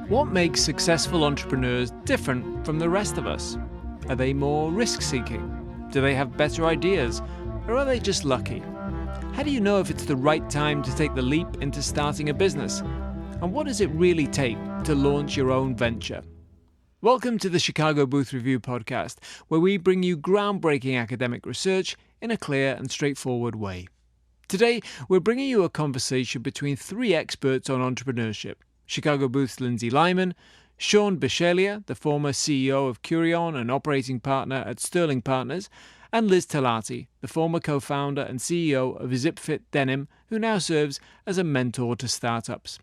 What makes successful entrepreneurs different from the rest of us? Are they more risk-seeking? Do they have better ideas? Or are they just lucky? How do you know if it's the right time to take the leap into starting a business? And what does it really take to launch your own venture? Welcome to the Chicago Booth Review podcast, where we bring you groundbreaking academic research in a clear and straightforward way. Today, we're bringing you a conversation between three experts on entrepreneurship: Chicago Booth's Lindsey Lyman, Sean Bisceglia, the former CEO of Curion and operating partner at Sterling Partners, and Liz Tilatti, the former co-founder and CEO of ZipFit Denim, who now serves as a mentor to startups.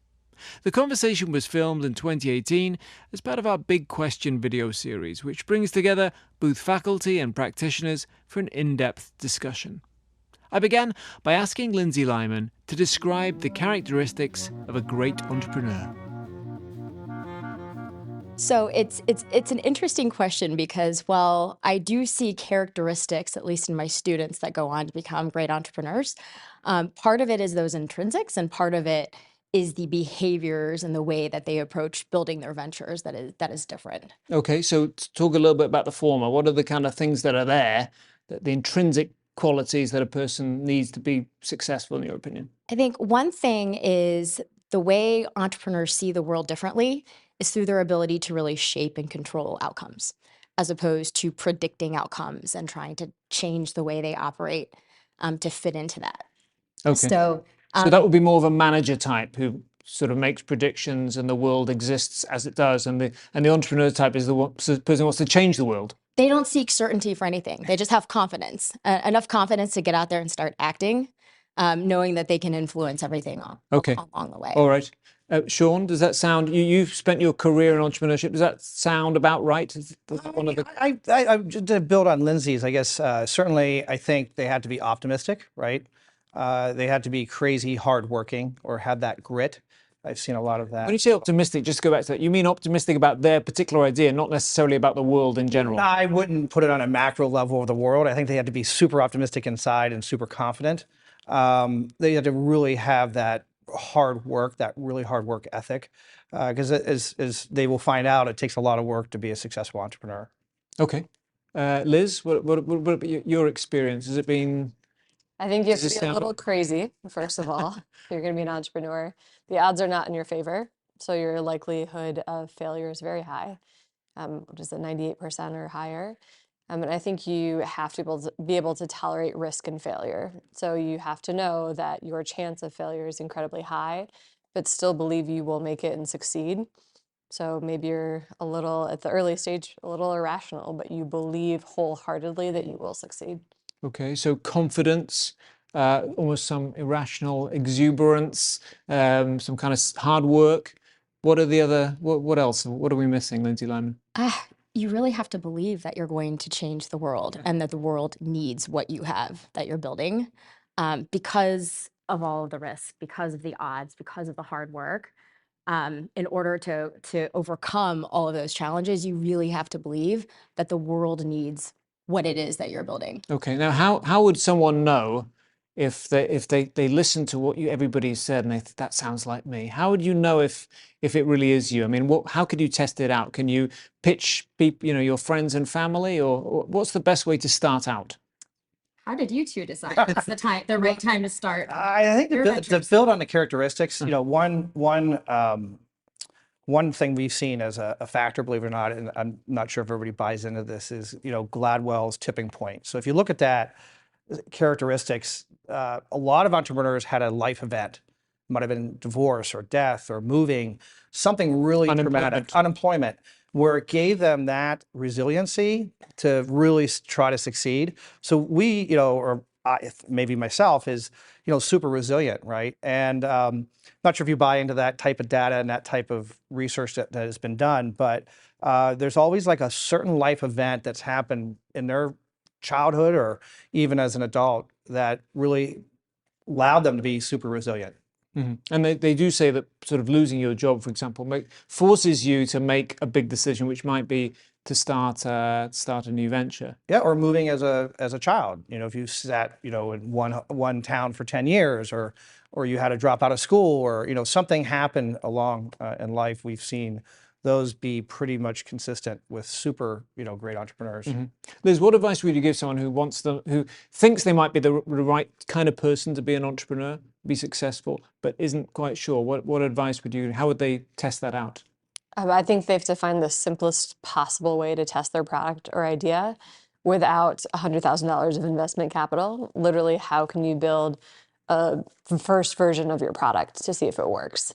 The conversation was filmed in 2018 as part of our Big Question video series, which brings together Booth faculty and practitioners for an in-depth discussion. I began by asking Lindsey Lyman to describe the characteristics of a great entrepreneur. So it's an interesting question because while I do see characteristics, at least in my students, that go on to become great entrepreneurs, part of it is those intrinsics and part of it is the behaviors and the way that they approach building their ventures that is different. Okay, so talk a little bit about the former. What are the kind of things that are there, the intrinsic qualities that a person needs to be successful, in your opinion? I think one thing is the way entrepreneurs see the world differently is through their ability to really shape and control outcomes, as opposed to predicting outcomes and trying to change the way they operate to fit into that. Okay. So that would be more of a manager type who sort of makes predictions and the world exists as it does, and the entrepreneur type is the person who wants to change the world. They don't seek certainty for anything. They just have confidence, enough confidence to get out there and start acting, knowing that they can influence everything along the way. All right. Sean, does that sound, you've spent your career in entrepreneurship, does that sound about right? I to build on Lindsey's, I guess, certainly I think they had to be optimistic, right? They had to be crazy hardworking or have that grit. I've seen a lot of that. When you say optimistic, just to go back to that, you mean optimistic about their particular idea, not necessarily about the world in general? No, I wouldn't put it on a macro level of the world. I think they had to be super optimistic inside and super confident. They had to really have that hard work, that really hard work ethic, because as they will find out, it takes a lot of work to be a successful entrepreneur. Okay. Liz, what about your experience? Has it been... I think you have to be a little crazy, first of all, if you're going to be an entrepreneur. The odds are not in your favor, so your likelihood of failure is very high, which is at 98% or higher. And I think you have to be able to tolerate risk and failure. So you have to know that your chance of failure is incredibly high, but still believe you will make it and succeed. So maybe you're a little, at the early stage, a little irrational, but you believe wholeheartedly that you will succeed. Okay, so confidence, almost some irrational exuberance, some kind of hard work. What are the other, what else? What are we missing, Lindsey Lyman? You really have to believe that you're going to change the world and that the world needs what you have that you're building because of all of the risks, because of the odds, because of the hard work. In order to overcome all of those challenges, you really have to believe that the world needs what it is that you're building. Okay, now how would someone know if they listen to what everybody said and they think that sounds like me? How would you know if it really is you? I mean, how could you test it out? Can you pitch people, your friends and family, or what's the best way to start out? How did you two decide it's the right time to start? I think to build on the characteristics, one thing we've seen as a factor, believe it or not, and I'm not sure if everybody buys into this, is Gladwell's tipping point. So if you look at that characteristics, a lot of entrepreneurs had a life event. It might have been divorce or death or moving, something really traumatic, unemployment, where it gave them that resiliency to really try to succeed. So we, or maybe myself, is super resilient, right? And not sure if you buy into that type of data and that type of research that has been done, but there's always like a certain life event that's happened in their childhood or even as an adult that really allowed them to be super resilient. Mm-hmm. And they do say that sort of losing your job, for example, forces you to make a big decision, which might be to start a new venture. Yeah, or moving as a child. If you sat in one town for 10 years, or or you had to drop out of school, or something happened along in life, we've seen those be pretty much consistent with super great entrepreneurs. Liz, what advice would you give someone who thinks they might be the right kind of person to be an entrepreneur, be successful, but isn't quite sure? What advice would you? How would they test that out? I think they have to find the simplest possible way to test their product or idea without $100,000 of investment capital. Literally, how can you build a first version of your product to see if it works?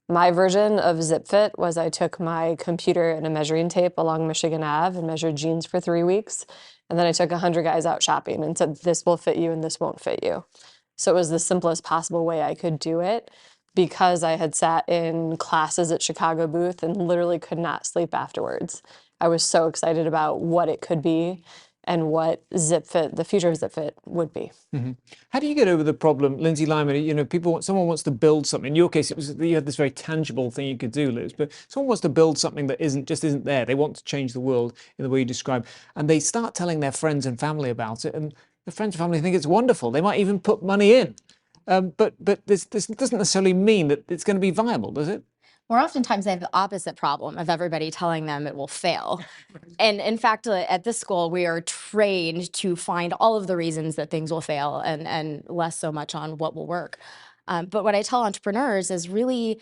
My version of ZipFit was I took my computer and a measuring tape along Michigan Ave and measured jeans for 3 weeks. And then I took 100 guys out shopping and said, this will fit you and this won't fit you. So it was the simplest possible way I could do it, because I had sat in classes at Chicago Booth and literally could not sleep afterwards. I was so excited about what it could be and what ZipFit, the future of ZipFit, would be. How do you get over the problem, Lindsey, Lyman? Someone wants to build something. In your case, it was you had this very tangible thing you could do, Liz. But someone wants to build something that isn't there. They want to change the world in the way you describe, and they start telling their friends and family about it, and the friends and family think it's wonderful. They might even put money in. But this doesn't necessarily mean that it's going to be viable, does it? Or oftentimes they have the opposite problem of everybody telling them it will fail. And in fact, at this school, we are trained to find all of the reasons that things will fail and less so much on what will work. But what I tell entrepreneurs is really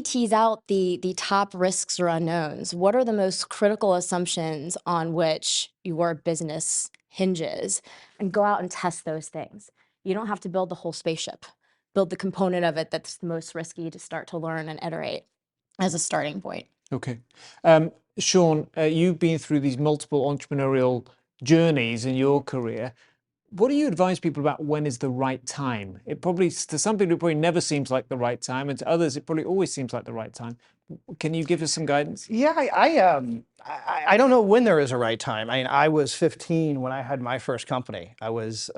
tease out the top risks or unknowns. What are the most critical assumptions on which your business hinges? And go out and test those things. You don't have to build the whole spaceship. Build the component of it that's the most risky to start to learn and iterate as a starting point. Okay. Sean, you've been through these multiple entrepreneurial journeys in your career. What do you advise people about when is the right time? It probably, to some people, it probably never seems like the right time, and to others, it probably always seems like the right time. Can you give us some guidance? Yeah, I don't know when there is a right time. I mean, I was 15 when I had my first company. I was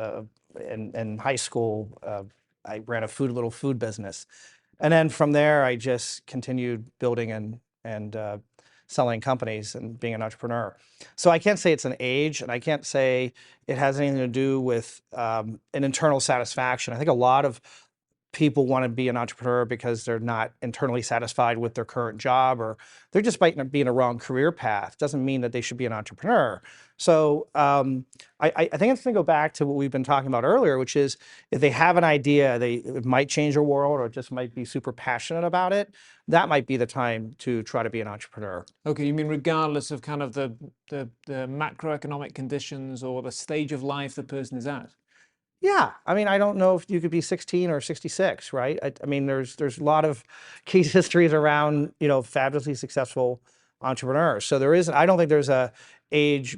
in high school. I ran a little food business, and then from there, I just continued building and selling companies and being an entrepreneur. So I can't say it's an age, and I can't say it has anything to do with an internal satisfaction. I think a lot of people want to be an entrepreneur because they're not internally satisfied with their current job, or they're just might be in a wrong career path. Doesn't mean that they should be an entrepreneur. So I think it's going to go back to what we've been talking about earlier, which is if they have an idea, it might change their world or just might be super passionate about it, that might be the time to try to be an entrepreneur. Okay, you mean regardless of kind of the macroeconomic conditions or the stage of life the person is at? Yeah, I mean, I don't know if you could be 16 or 66, right? I mean, there's a lot of case histories around, fabulously successful entrepreneurs. So I don't think there's a age,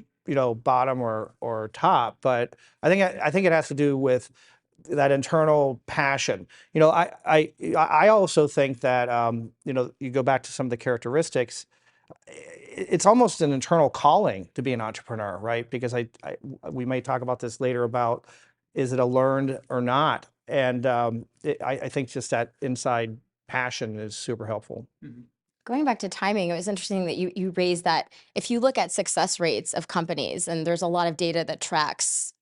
bottom or top, but I think it has to do with that internal passion. I also think that, you go back to some of the characteristics, it's almost an internal calling to be an entrepreneur, right? Because we may talk about this later about, is it a learned or not? And I think just that inside passion is super helpful. Going back to timing, it was interesting that you raised that. If you look at success rates of companies, and there's a lot of data that tracks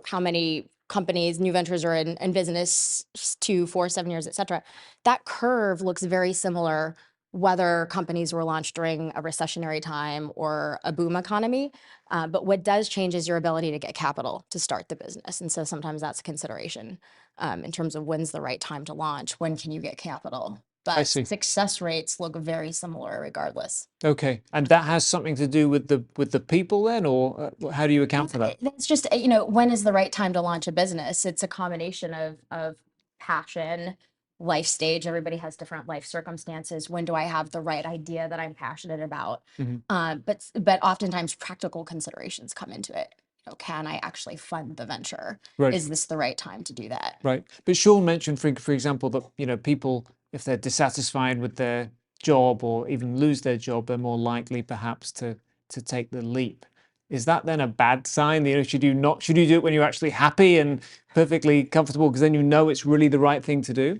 how many companies, new ventures are in business 2, 4, 7 years, et cetera, that curve looks very similar whether companies were launched during a recessionary time or a boom economy. But what does change is your ability to get capital to start the business. And so sometimes that's a consideration in terms of when's the right time to launch, when can you get capital. But success rates look very similar regardless. Okay, and that has something to do with the people then, or how do you account for that? It's just, when is the right time to launch a business? It's a combination of passion, life stage. Everybody has different life circumstances. When do I have the right idea that I'm passionate about? But oftentimes practical considerations come into it. Can I actually fund the venture? Right. Is this the right time to do that? Right. But Sean mentioned, for example, that people, if they're dissatisfied with their job or even lose their job, they're more likely perhaps to take the leap. Is that then a bad sign? Should you do it when you're actually happy and perfectly comfortable, because then it's really the right thing to do?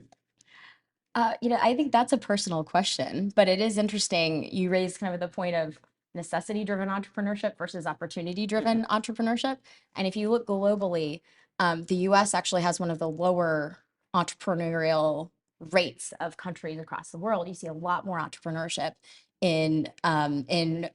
I think that's a personal question, but it is interesting. You raised kind of the point of necessity-driven entrepreneurship versus opportunity-driven entrepreneurship. And if you look globally, the US actually has one of the lower entrepreneurial rates of countries across the world, you see a lot more entrepreneurship in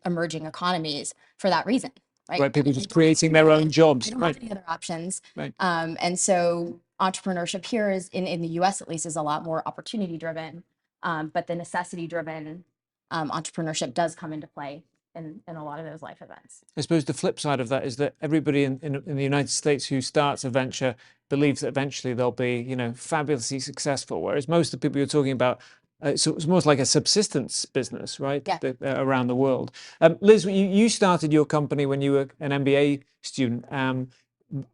emerging economies for that reason, right? Right, people just creating their own jobs. They don't Right, have any other options. right. And so entrepreneurship here is in the US at least is a lot more opportunity driven, but the necessity driven entrepreneurship does come into play in a lot of those life events. I suppose the flip side of that is that everybody in the United States who starts a venture believes that eventually they'll be, fabulously successful. Whereas most of the people you're talking about, so it's more like a subsistence business, right? Yeah. Around the world. Liz, you started your company when you were an MBA student.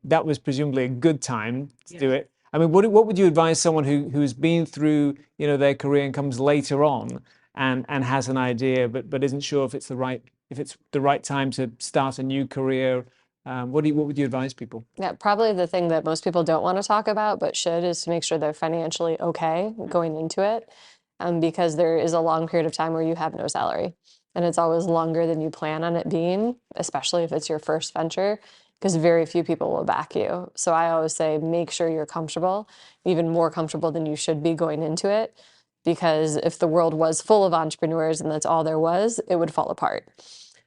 That was presumably a good time to do it. I mean, what would you advise someone who's been through, their career and comes later on and has an idea, but isn't sure if it's the right time to start a new career? What would you advise people? Yeah, probably the thing that most people don't want to talk about, but should, is to make sure they're financially okay going into it. Because there is a long period of time where you have no salary. And it's always longer than you plan on it being, especially if it's your first venture, because very few people will back you. So I always say, make sure you're comfortable, even more comfortable than you should be going into it. Because if the world was full of entrepreneurs and that's all there was, it would fall apart.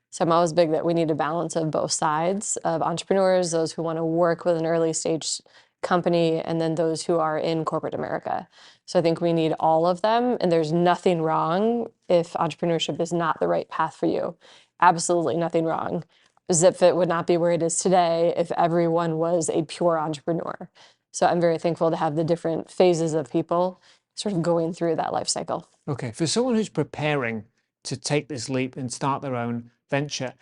So I'm always big that we need a balance of both sides of entrepreneurs, those who want to work with an early stage company, and then those who are in corporate America. So I think we need all of them, and there's nothing wrong if entrepreneurship is not the right path for you. Absolutely nothing wrong. ZipFit would not be where it is today if everyone was a pure entrepreneur. So I'm very thankful to have the different phases of people sort of going through that life cycle. Okay, for someone who's preparing to take this leap and start their own venture,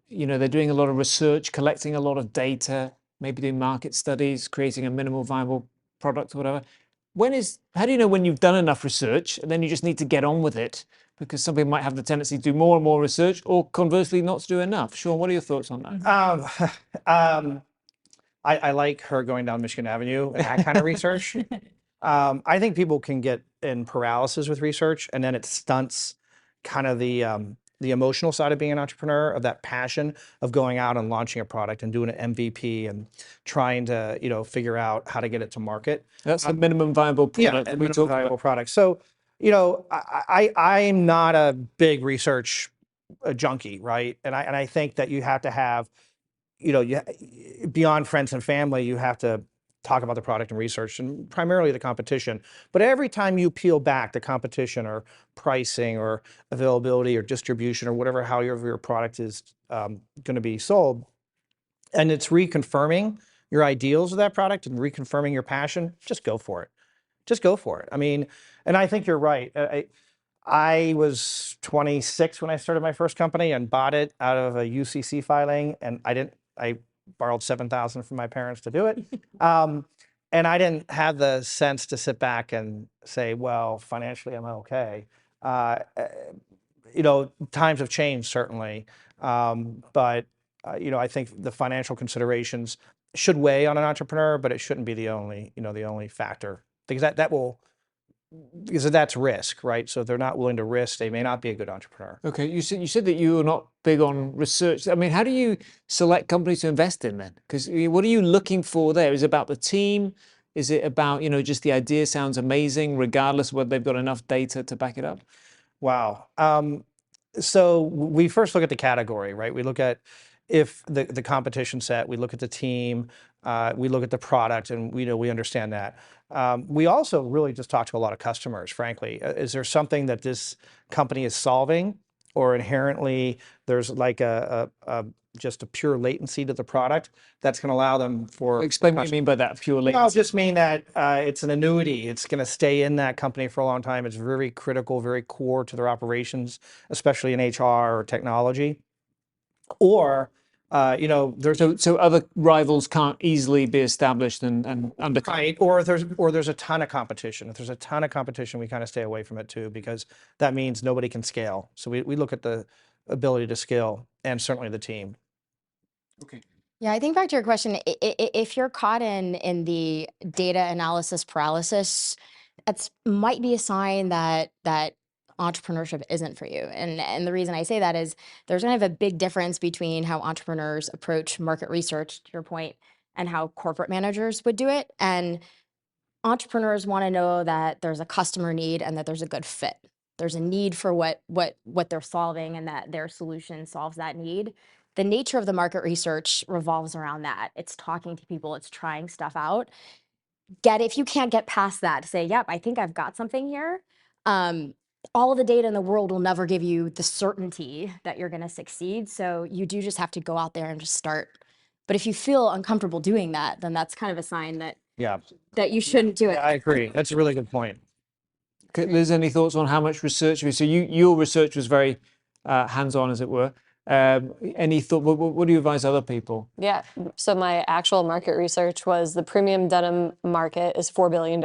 they're doing a lot of research, collecting a lot of data, maybe doing market studies, creating a minimal viable product or whatever. How do you know when you've done enough research and then you just need to get on with it? Because some people might have the tendency to do more and more research, or conversely not to do enough. Sean, what are your thoughts on that? I like her going down Michigan Avenue and that kind of research. I think people can get in paralysis with research, and then it stunts kind of the emotional side of being an entrepreneur, of that passion of going out and launching a product and doing an MVP and trying to, figure out how to get it to market. That's the minimum viable product. Yeah, minimum viable product. So, I'm not a big research junkie, right? And I think that you have to have, beyond friends and family, you have to talk about the product and research, and primarily the competition. But every time you peel back the competition or pricing or availability or distribution or whatever, how your product is going to be sold, and it's reconfirming your ideals of that product and reconfirming your passion, just go for it. Just go for it. I mean, and I think you're right. I was 26 when I started my first company and bought it out of a UCC filing, and I borrowed $7,000 from my parents to do it. And I didn't have the sense to sit back and say, well, financially, I'm okay. Times have changed, certainly. But I think the financial considerations should weigh on an entrepreneur, but it shouldn't be the only factor, because because that's risk, right? So if they're not willing to risk, they may not be a good entrepreneur. Okay, you said that you were not big on research. I mean, how do you select companies to invest in then? Because what are you looking for there? Is it about the team? Is it about, just the idea sounds amazing, regardless of whether they've got enough data to back it up? Wow. So we first look at the category, right? We look at if the competition set, we look at the team, we look at the product, and we understand that. We also really just talk to a lot of customers, frankly. Is there something that this company is solving, or inherently there's like just a pure latency to the product that's going to allow them for... Explain what you mean by that, pure latency. I'll just mean that it's an annuity. It's going to stay in that company for a long time. It's very critical, very core to their operations, especially in HR or technology. Or there's so other rivals can't easily be established and undercut. Right, or there's a ton of competition. If there's a ton of competition, we kind of stay away from it too, because that means nobody can scale. So we look at the ability to scale, and certainly the team. Okay. Yeah, I think back to your question, if you're caught in the data analysis paralysis, that might be a sign that entrepreneurship isn't for you. And the reason I say that is there's kind of a big difference between how entrepreneurs approach market research, to your point, and how corporate managers would do it. And entrepreneurs want to know that there's a customer need and that there's a good fit. There's a need for what they're solving and that their solution solves that need. The nature of the market research revolves around that. It's talking to people, it's trying stuff out. If you can't get past that, say, yep, I think I've got something here. All of the data in the world will never give you the certainty that you're going to succeed. So you do just have to go out there and just start. But if you feel uncomfortable doing that, then that's kind of a sign that Yeah, you shouldn't do it. I agree. That's a really good point. Okay, Liz, any thoughts on how much research? So your research was very hands-on, as it were. Any thought? What do you advise other people? Yeah. So my actual market research was the premium denim market is $4 billion.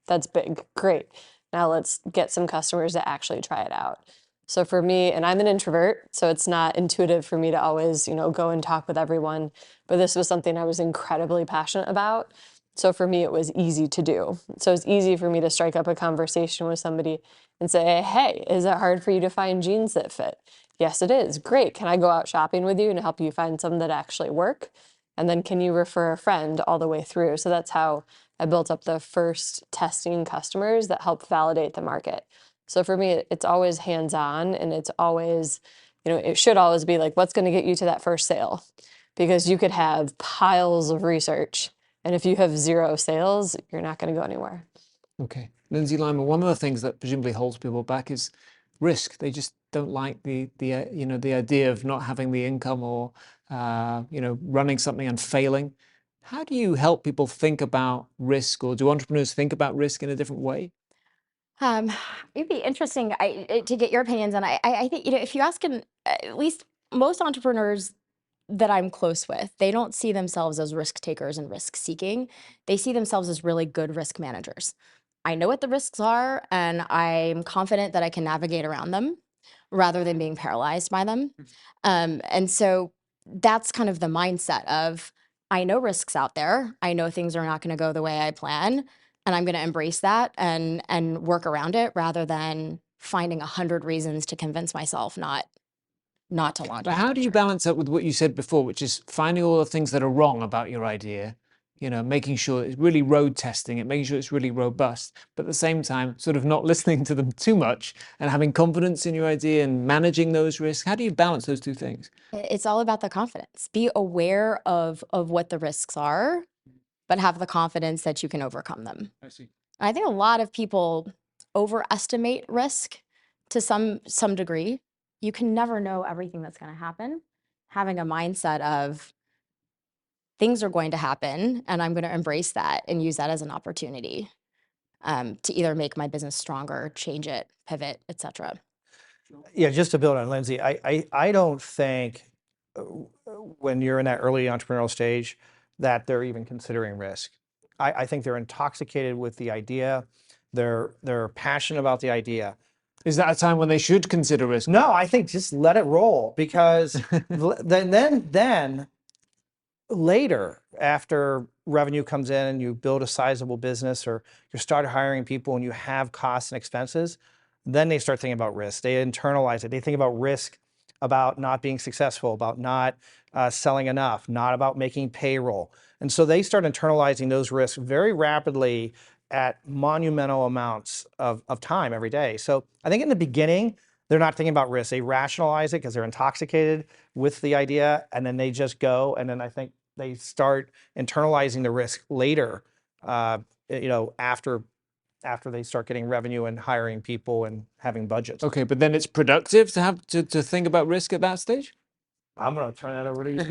That's big. Great. Now let's get some customers to actually try it out. So for me, and I'm an introvert, so it's not intuitive for me to always, go and talk with everyone. But this was something I was incredibly passionate about. So for me, it was easy to do. So it's easy for me to strike up a conversation with somebody and say, hey, is it hard for you to find jeans that fit? Yes, it is. Great. Can I go out shopping with you and help you find some that actually work? And then can you refer a friend all the way through? So that's how I built up the first testing customers that help validate the market. So for me, it's always hands-on, and it's always, it should always be like, what's going to get you to that first sale? Because you could have piles of research, and if you have zero sales, you're not going to go anywhere. Okay. Lindsey, Lyman, one of the things that presumably holds people back is risk. They just don't like the idea of not having the income or running something and failing. How do you help people think about risk, or do entrepreneurs think about risk in a different way? It'd be interesting to get your opinions. And I think, if you ask at least most entrepreneurs that I'm close with, they don't see themselves as risk takers and risk seeking. They see themselves as really good risk managers. I know what the risks are, and I'm confident that I can navigate around them rather than being paralyzed by them. And so that's kind of the mindset of, I know risks out there. I know things are not going to go the way I plan, and I'm going to embrace that and work around it rather than finding 100 reasons to convince myself not to launch. But how do you balance that with what you said before, which is finding all the things that are wrong about your idea, making sure it's really road testing it, making sure it's really robust, but at the same time, sort of not listening to them too much and having confidence in your idea and managing those risks? How do you balance those two things? It's all about the confidence. Be aware of what the risks are, but have the confidence that you can overcome them. I see. I think a lot of people overestimate risk to some degree. You can never know everything that's going to happen. Having a mindset of things are going to happen, and I'm going to embrace that and use that as an opportunity to either make my business stronger, change it, pivot, etc. Yeah, just to build on Lindsey, I don't think when you're in that early entrepreneurial stage that they're even considering risk. I think they're intoxicated with the idea. They're passionate about the idea. Is that a time when they should consider risk? No, I think just let it roll, because then later, after revenue comes in and you build a sizable business, or you start hiring people and you have costs and expenses, then they start thinking about risk. They internalize it. They think about risk, about not being successful, about not selling enough, not about making payroll. And so they start internalizing those risks very rapidly at monumental amounts of time every day. So I think in the beginning, they're not thinking about risk. They rationalize it because they're intoxicated with the idea, and then they just go. And then I think they start internalizing the risk later, after they start getting revenue and hiring people and having budgets. Okay, but then it's productive to have to think about risk at that stage? I'm going to turn that over to you.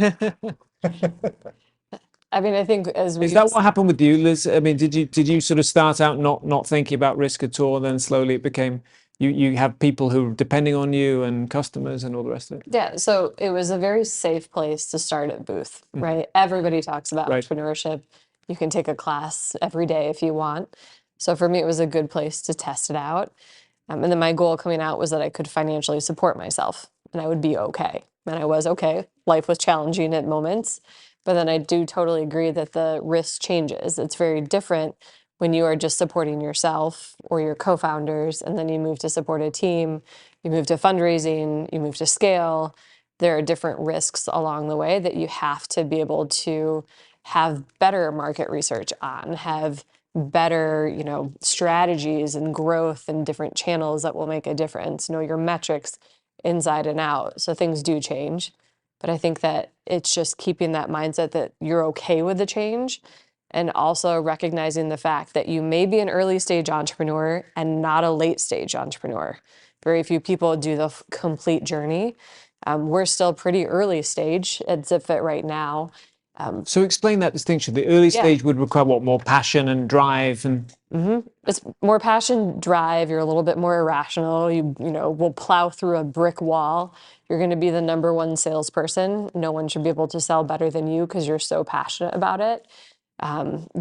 I mean, I think Is that what happened with you, Liz? I mean, did you sort of start out not thinking about risk at all, and then slowly it became you have people who are depending on you and customers and all the rest of it? Yeah, so it was a very safe place to start at Booth, right? Everybody talks about entrepreneurship. You can take a class every day if you want. So for me, it was a good place to test it out. And then my goal coming out was that I could financially support myself and I would be okay. And I was okay. Life was challenging at moments. But then I do totally agree that the risk changes. It's very different when you are just supporting yourself or your co-founders, and then you move to support a team, you move to fundraising, you move to scale. There are different risks along the way that you have to be able to have better market research on, have better, strategies and growth and different channels that will make a difference. Know your metrics inside and out. So things do change. But I think that it's just keeping that mindset that you're okay with the change, and also recognizing the fact that you may be an early stage entrepreneur and not a late stage entrepreneur. Very few people do the complete journey. We're still pretty early stage at ZipFit right now. So explain that distinction. The early stage would require what, more passion and drive and. It's more passion, drive. You're a little bit more irrational. You will plow through a brick wall. You're going to be the number one salesperson. No one should be able to sell better than you because you're so passionate about it.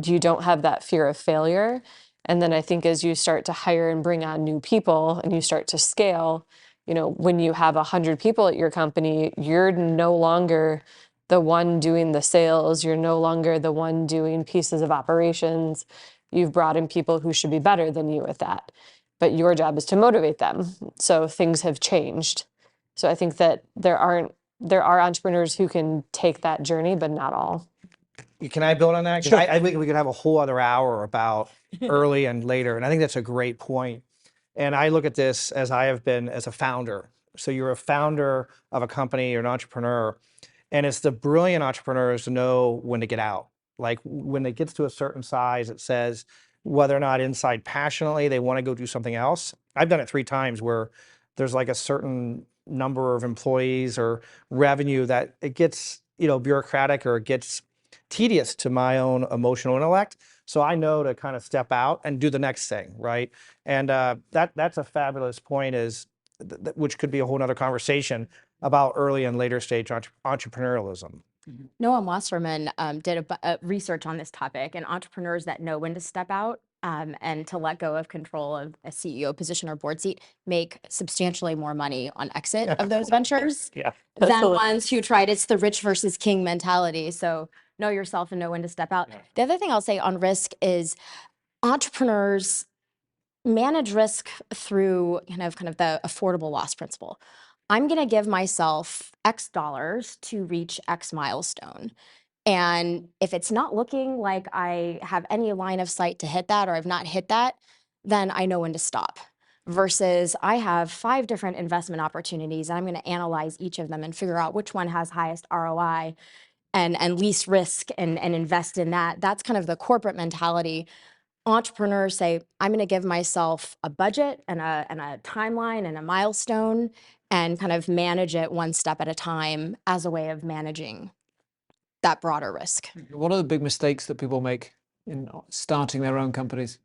You don't have that fear of failure. And then I think as you start to hire and bring on new people and you start to scale, when you have 100 people at your company, you're no longer the one doing the sales. You're no longer the one doing pieces of operations. You've brought in people who should be better than you at that. But your job is to motivate them. So things have changed. So I think that there are entrepreneurs who can take that journey, but not all. Can I build on that? Sure. I think we could have a whole other hour about early and later. And I think that's a great point. And I look at this as I have been as a founder. So you're a founder of a company, you're an entrepreneur. And it's the brilliant entrepreneurs who know when to get out. Like when it gets to a certain size, it says whether or not inside passionately they want to go do something else. I've done it 3 times where there's like a certain number of employees or revenue that it gets, bureaucratic or it gets tedious to my own emotional intellect. So I know to kind of step out and do the next thing, right? And that's a fabulous point, which could be a whole nother conversation about early and later stage entrepreneurialism. Noah Wasserman did a research on this topic, and entrepreneurs that know when to step out and to let go of control of a CEO position or board seat make substantially more money on exit of those ventures than ones who tried. It's the rich versus king mentality. So know yourself and know when to step out. The other thing I'll say on risk is entrepreneurs manage risk through kind of the affordable loss principle. I'm going to give myself X dollars to reach X milestone. And if it's not looking like I have any line of sight to hit that, or I've not hit that, then I know when to stop. Versus I have 5 different investment opportunities and I'm going to analyze each of them and figure out which one has highest ROI and least risk and invest in that. That's kind of the corporate mentality. Entrepreneurs say, I'm going to give myself a budget and a timeline and a milestone and kind of manage it one step at a time as a way of managing that broader risk. What are the big mistakes that people make in starting their own companies?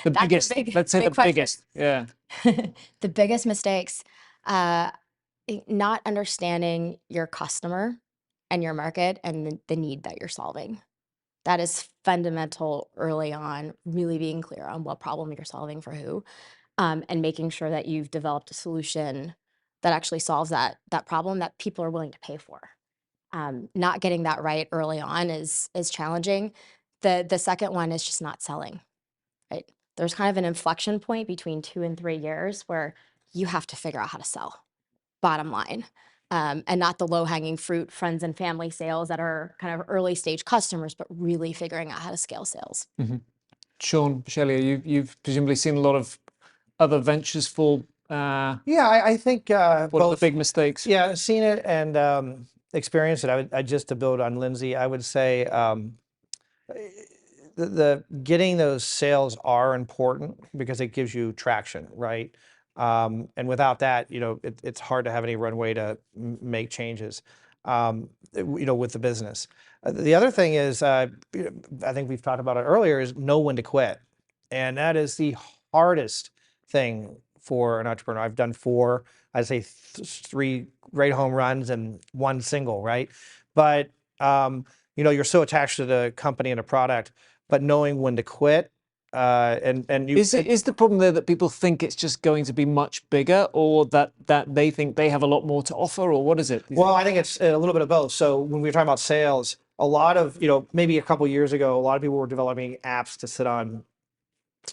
The biggest, let's say the biggest. Yeah. The biggest mistakes, not understanding your customer and your market and the need that you're solving. That is fundamental early on, really being clear on what problem you're solving for who, and making sure that you've developed a solution that actually solves that problem that people are willing to pay for. Not getting that right early on is challenging. The second one is just not selling, right? There's kind of an inflection point between 2 and 3 years where you have to figure out how to sell, bottom line. And not the low-hanging fruit, friends and family sales that are kind of early stage customers, but really figuring out how to scale sales. Mm-hmm. Sean, Bisceglia, you've presumably seen a lot of other ventures fall. I think what are the big mistakes? Yeah, I've seen it and experienced it. I just to build on Lindsey, I would say the getting those sales are important because it gives you traction, right? And without that, it's hard to have any runway to make changes, with the business. The other thing is, I think we've talked about it earlier, is know when to quit. And that is the hardest thing for an entrepreneur. I've done 4, I'd say 3 great home runs and 1 single, right? But, you're so attached to the company and a product, but knowing when to quit. Is the problem there that people think it's just going to be much bigger, or that they think they have a lot more to offer, or what is it? Well, I think it's a little bit of both. So when we were talking about sales, a lot of, maybe a couple of years ago, a lot of people were developing apps to sit on,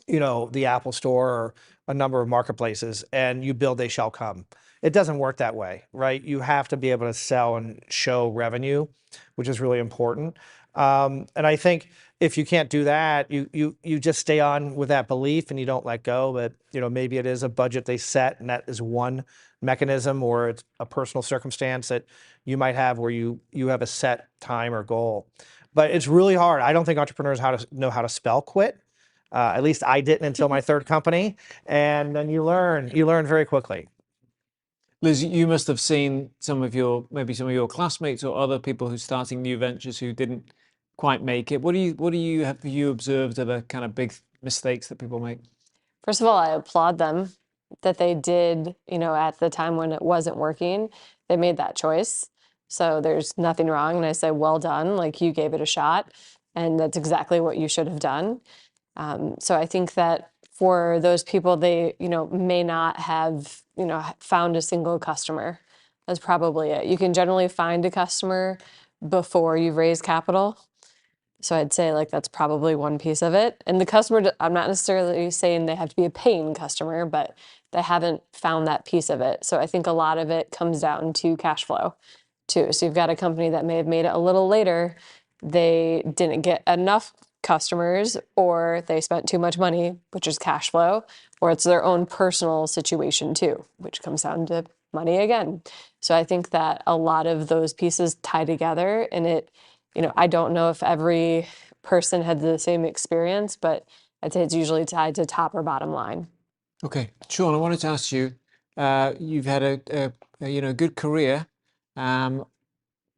the Apple Store or a number of marketplaces, and you build, they shall come. It doesn't work that way, right? You have to be able to sell and show revenue, which is really important. And I think if you can't do that, you just stay on with that belief and you don't let go. But maybe it is a budget they set, and that is one mechanism, or it's a personal circumstance that you might have where you have a set time or goal. But it's really hard. I don't think entrepreneurs know how to spell quit. At least I didn't until my third company, and then you learn very quickly. Liz, you must have seen maybe some of your classmates or other people who are starting new ventures who didn't quite make it. What have you observed are the kind of big mistakes that people make? First of all, I applaud them that they did, at the time when it wasn't working, they made that choice. So there's nothing wrong. And I say, well done, like you gave it a shot. And that's exactly what you should have done. So I think that for those people, they, may not have, found a single customer. That's probably it. You can generally find a customer before you've raised capital. So I'd say like that's probably one piece of it. And the customer, I'm not necessarily saying they have to be a paying customer, but they haven't found that piece of it. So I think a lot of it comes down to cash flow too. So you've got a company that may have made it a little later. They didn't get enough customers, or they spent too much money, which is cash flow, or it's their own personal situation too, which comes down to money again. So I think that a lot of those pieces tie together, and I don't know if every person had the same experience, but I'd say it's usually tied to top or bottom line. Okay, Sean, I wanted to ask you, you've had a good career.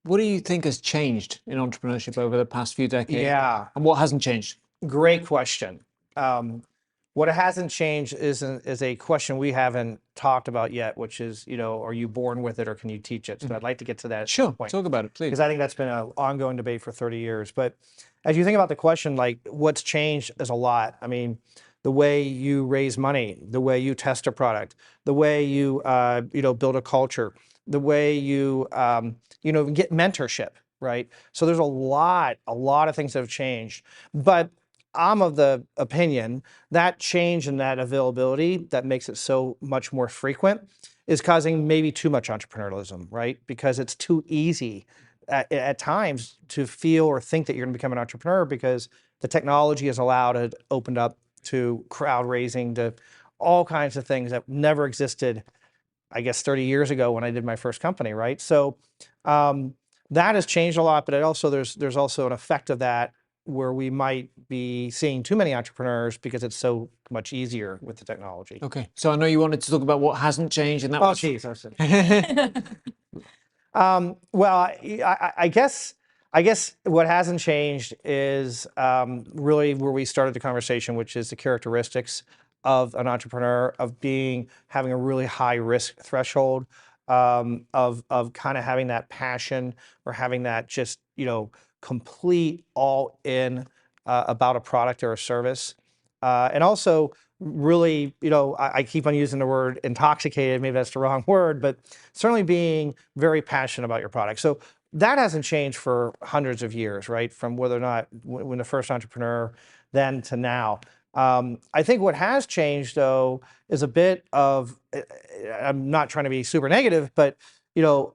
What do you think has changed in entrepreneurship over the past few decades? Yeah. And what hasn't changed? Great question. What hasn't changed is a question we haven't talked about yet, which is, are you born with it or can you teach it? So I'd like to get to that point. Talk about it, please. Because I think that's been an ongoing debate for 30 years. But as you think about the question, like what's changed is a lot. I mean, the way you raise money, the way you test a product, the way you, build a culture, the way you, get mentorship, right? So there's a lot of things that have changed. But I'm of the opinion that change and that availability that makes it so much more frequent is causing maybe too much entrepreneurialism, right? Because it's too easy at times to feel or think that you're going to become an entrepreneur because the technology has allowed it, opened up to crowd raising, to all kinds of things that never existed, I guess, 30 years ago when I did my first company, right? So that has changed a lot, but there's also an effect of that where we might be seeing too many entrepreneurs because it's so much easier with the technology. Okay, so I know you wanted to talk about what hasn't changed, and that was... geez, well, I guess what hasn't changed is really where we started the conversation, which is the characteristics of an entrepreneur, of having a really high risk threshold, of kind of having that passion or having that just, complete all in about a product or a service. And also really, I keep on using the word intoxicated, maybe that's the wrong word, but certainly being very passionate about your product. So that hasn't changed for hundreds of years, right? From whether or not when the first entrepreneur, then to now. I think what has changed though is a bit of, I'm not trying to be super negative, but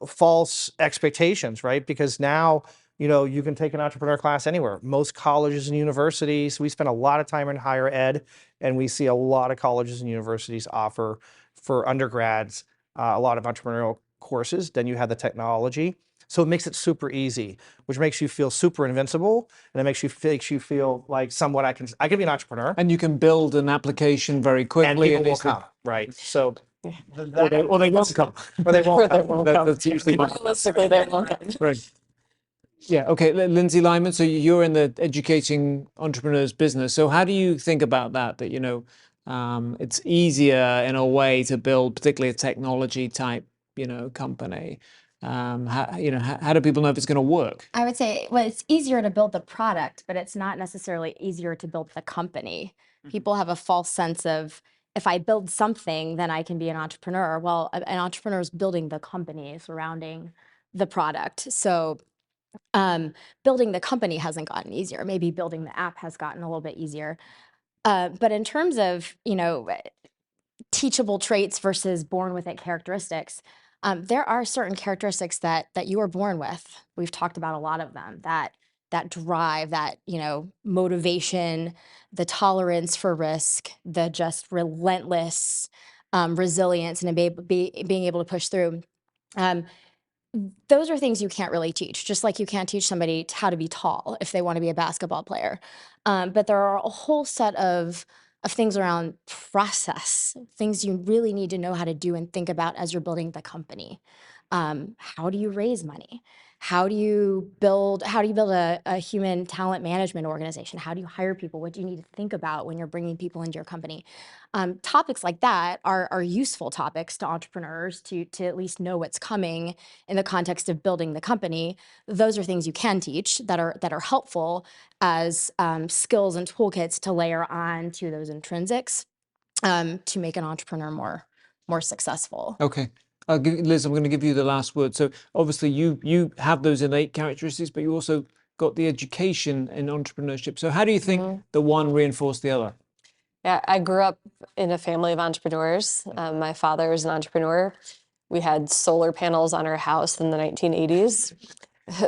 false expectations, right? Because now, you can take an entrepreneur class anywhere. Most colleges and universities, we spend a lot of time in higher ed, and we see a lot of colleges and universities offer for undergrads a lot of entrepreneurial courses. Then you have the technology. So it makes it super easy, which makes you feel super invincible, and it makes you feel like somewhat I can be an entrepreneur. And you can build an application very quickly. And people will come, right? So, or they won't come. Or they won't come. That's usually realistically they won't come. Right. Yeah. Okay. Lindsey, Lyman. So you're in the educating entrepreneurs business. So how do you think about that? That it's easier in a way to build, particularly a technology type, company. How do people know if it's going to work? I would say, well, it's easier to build the product, but it's not necessarily easier to build the company. People have a false sense of, if I build something, then I can be an entrepreneur. Well, an entrepreneur is building the company surrounding the product. So building the company hasn't gotten easier. Maybe building the app has gotten a little bit easier. But in terms of, teachable traits versus born with it characteristics, there are certain characteristics that you are born with. We've talked about a lot of them that that drive, that, motivation, the tolerance for risk, the just relentless resilience, and being able to push through. Those are things you can't really teach, just like you can't teach somebody how to be tall if they want to be a basketball player. But there are a whole set of things around process, things you really need to know how to do and think about as you're building the company. How do you raise money? How do you build a human talent management organization? How do you hire people? What do you need to think about when you're bringing people into your company? Topics like that are useful topics to entrepreneurs to at least know what's coming in the context of building the company. Those are things you can teach that are helpful as skills and toolkits to layer on to those intrinsics to make an entrepreneur more successful. Okay. Liz, I'm going to give you the last word. So obviously you have those innate characteristics, but you also got the education in entrepreneurship. So how do you think the one reinforced the other? Yeah, I grew up in a family of entrepreneurs. My father is an entrepreneur. We had solar panels on our house in the 1980s.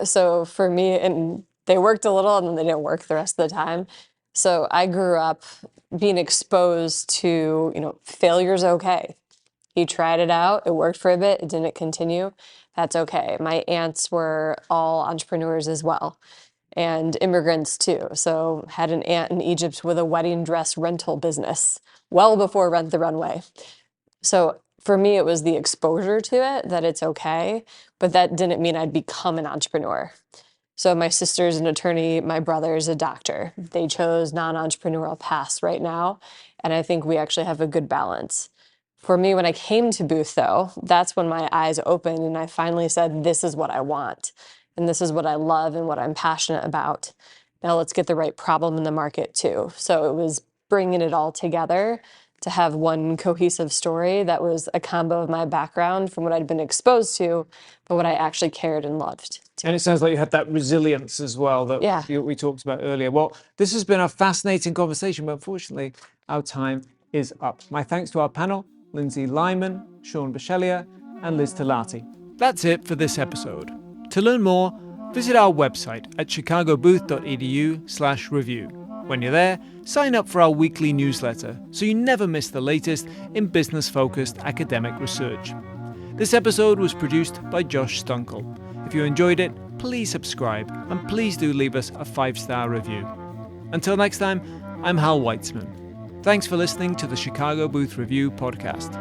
So for me, and they worked a little and then they didn't work the rest of the time. So I grew up being exposed to, failure's okay. He tried it out. It worked for a bit. It didn't continue. That's okay. My aunts were all entrepreneurs as well, and immigrants too. So had an aunt in Egypt with a wedding dress rental business well before Rent the Runway. So for me, it was the exposure to it that it's okay, but that didn't mean I'd become an entrepreneur. So my sister's an attorney, my brother's a doctor. They chose non-entrepreneurial paths right now, and I think we actually have a good balance. For me, when I came to Booth, though, that's when my eyes opened and I finally said, this is what I want. And this is what I love and what I'm passionate about. Now let's get the right problem in the market, too. So it was bringing it all together to have one cohesive story that was a combo of my background from what I'd been exposed to, but what I actually cared and loved. And it sounds like you had that resilience as well that we talked about earlier. Well, this has been a fascinating conversation, but unfortunately, our time is up. My thanks to our panel, Lindsey, Lyman, Sean Bisceglia, and Liz Tilatti. That's it for this episode. To learn more, visit our website at chicagobooth.edu/review. When you're there, sign up for our weekly newsletter so you never miss the latest in business-focused academic research. This episode was produced by Josh Stunkel. If you enjoyed it, please subscribe and please do leave us a 5-star review. Until next time, I'm Hal Weitzman. Thanks for listening to the Chicago Booth Review podcast.